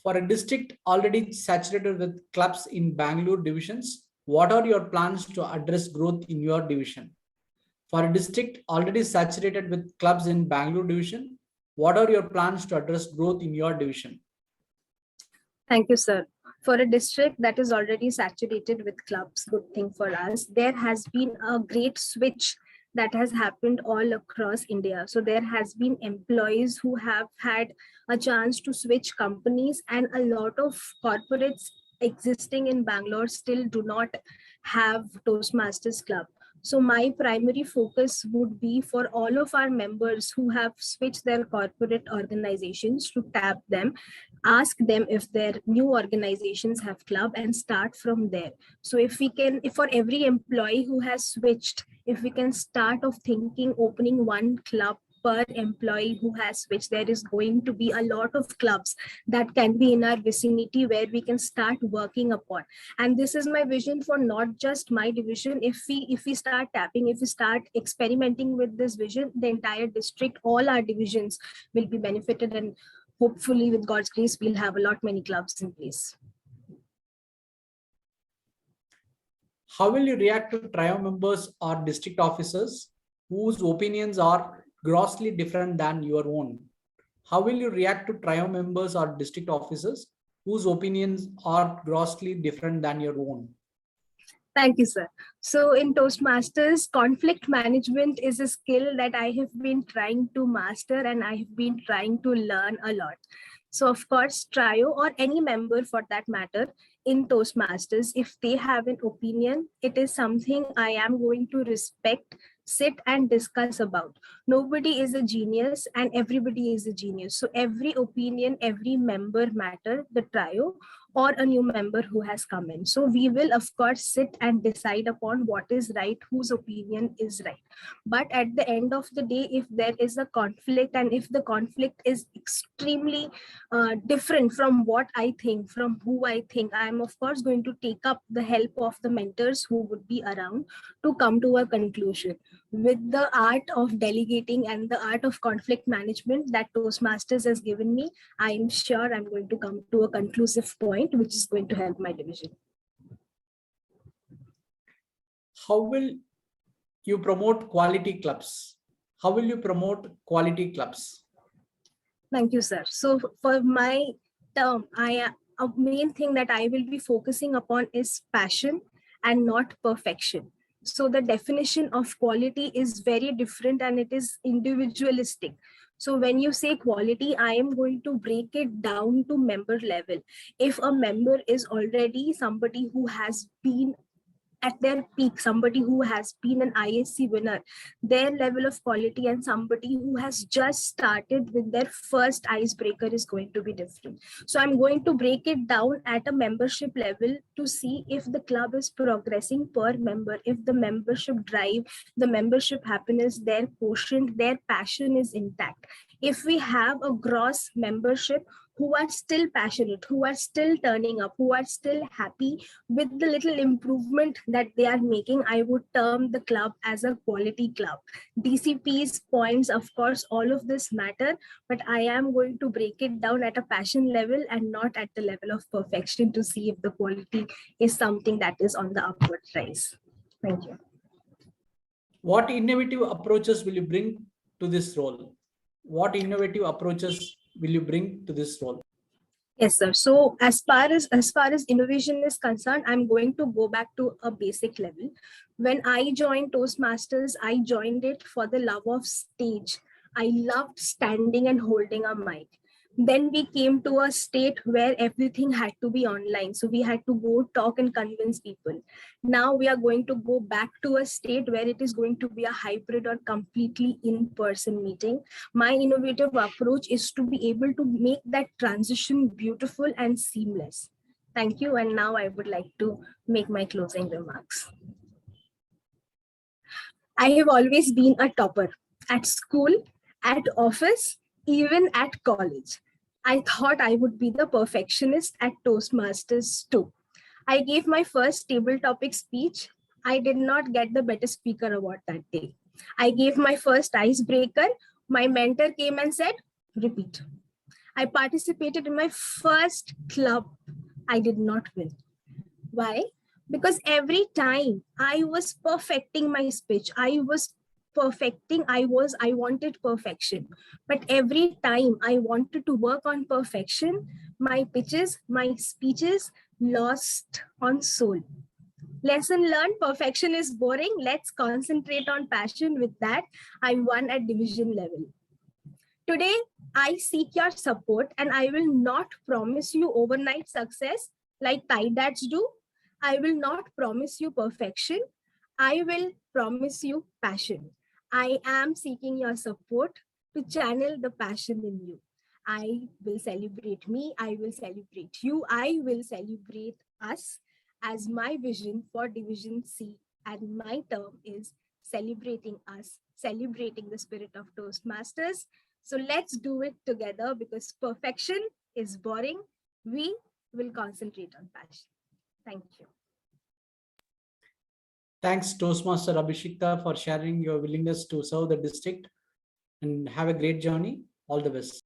For a district already saturated with clubs in Bangalore divisions, what are your plans to address growth in your division? For a district already saturated with clubs in Bangalore division, what are your plans to address growth in your division? Thank you, sir. For a district that is already saturated with clubs, good thing for us, there has been a great switch that has happened all across India. So there has been employees who have had a chance to switch companies, and a lot of corporates existing in Bangalore still do not have Toastmasters Club. So my primary focus would be for all of our members who have switched their corporate organizations to tap them, ask them if their new organizations have club, and start from there. So if for every employee who has switched, if we can start of thinking opening one club per employee who has switched, there is going to be a lot of clubs that can be in our vicinity where we can start working upon. And this is my vision for not just my division. If we start tapping, if we start experimenting with this vision, the entire district, all our divisions will be benefited, and hopefully with God's grace, we'll have a lot many clubs in place. How will you react to trio members or district officers whose opinions are grossly different than your own? How will you react to trio members or district officers whose opinions are grossly different than your own? Thank you, sir. So in Toastmasters, conflict management is a skill that I have been trying to master, and I have been trying to learn a lot. So of course, trio or any member for that matter in Toastmasters, if they have an opinion, it is something I am going to respect, sit and discuss about. Nobody is a genius and everybody is a genius. So every opinion, every member matter, the trio or a new member who has come in. So we will of course sit and decide upon what is right, whose opinion is right. But at the end of the day, if there is a conflict, and if the conflict is extremely different from what I think, from who I think, I am of course going to take up the help of the mentors who would be around to come to a conclusion. With the art of delegating and the art of conflict management that Toastmasters has given me, I am sure I'm going to come to a conclusive point which is going to help my division. How will you promote quality clubs? How will you promote quality clubs? Thank you, sir. So for my term, a main thing that I will be focusing upon is passion and not perfection. So the definition of quality is very different and it is individualistic. So when you say quality, I am going to break it down to member level. If a member is already somebody who has been at their peak, somebody who has been an ISC winner, their level of quality, and somebody who has just started with their first icebreaker is going to be different. So I'm going to break it down at a membership level to see if the club is progressing per member, if the membership drive, the membership happiness, their quotient, their passion is intact. If we have a gross membership who are still passionate, who are still turning up, who are still happy with the little improvement that they are making, I would term the club as a quality club. DCP's points, of course, all of this matter, but I am going to break it down at a passion level and not at the level of perfection to see if the quality is something that is on the upward rise. Thank you. What innovative approaches will you bring to this role? What innovative approaches will you bring to this role? Yes, sir. So as far as innovation is concerned, I'm going to go back to a basic level. When I joined Toastmasters, I joined it for the love of stage. I loved standing and holding a mic. Then we came to a state where everything had to be online. So we had to go talk and convince people. Now we are going to go back to a state where it is going to be a hybrid or completely in-person meeting. My innovative approach is to be able to make that transition beautiful and seamless. Thank you. And now I would like to make my closing remarks. I have always been a topper at school, at office, even at college. I thought I would be the perfectionist at Toastmasters too. I gave my first table topic speech. I did not get the better speaker award that day. I gave my first icebreaker. My mentor came and said, repeat. I participated in my first club. I did not win. Why? Because every time I was perfecting my speech, I wanted perfection. But every time I wanted to work on perfection, my pitches, my speeches lost on soul. Lesson learned, perfection is boring. Let's concentrate on passion. With that, I won at division level. Today, I seek your support and I will not promise you overnight success like Thai dads do. I will not promise you perfection. I will promise you passion. I am seeking your support to channel the passion in you. I will celebrate me. I will celebrate you. I will celebrate us, as my vision for Division C and my term is celebrating us, celebrating the spirit of Toastmasters. So let's do it together, because perfection is boring. We will concentrate on passion. Thank you. Thanks, Toastmaster Abhishikta, for sharing your willingness to serve the district, and have a great journey. All the best.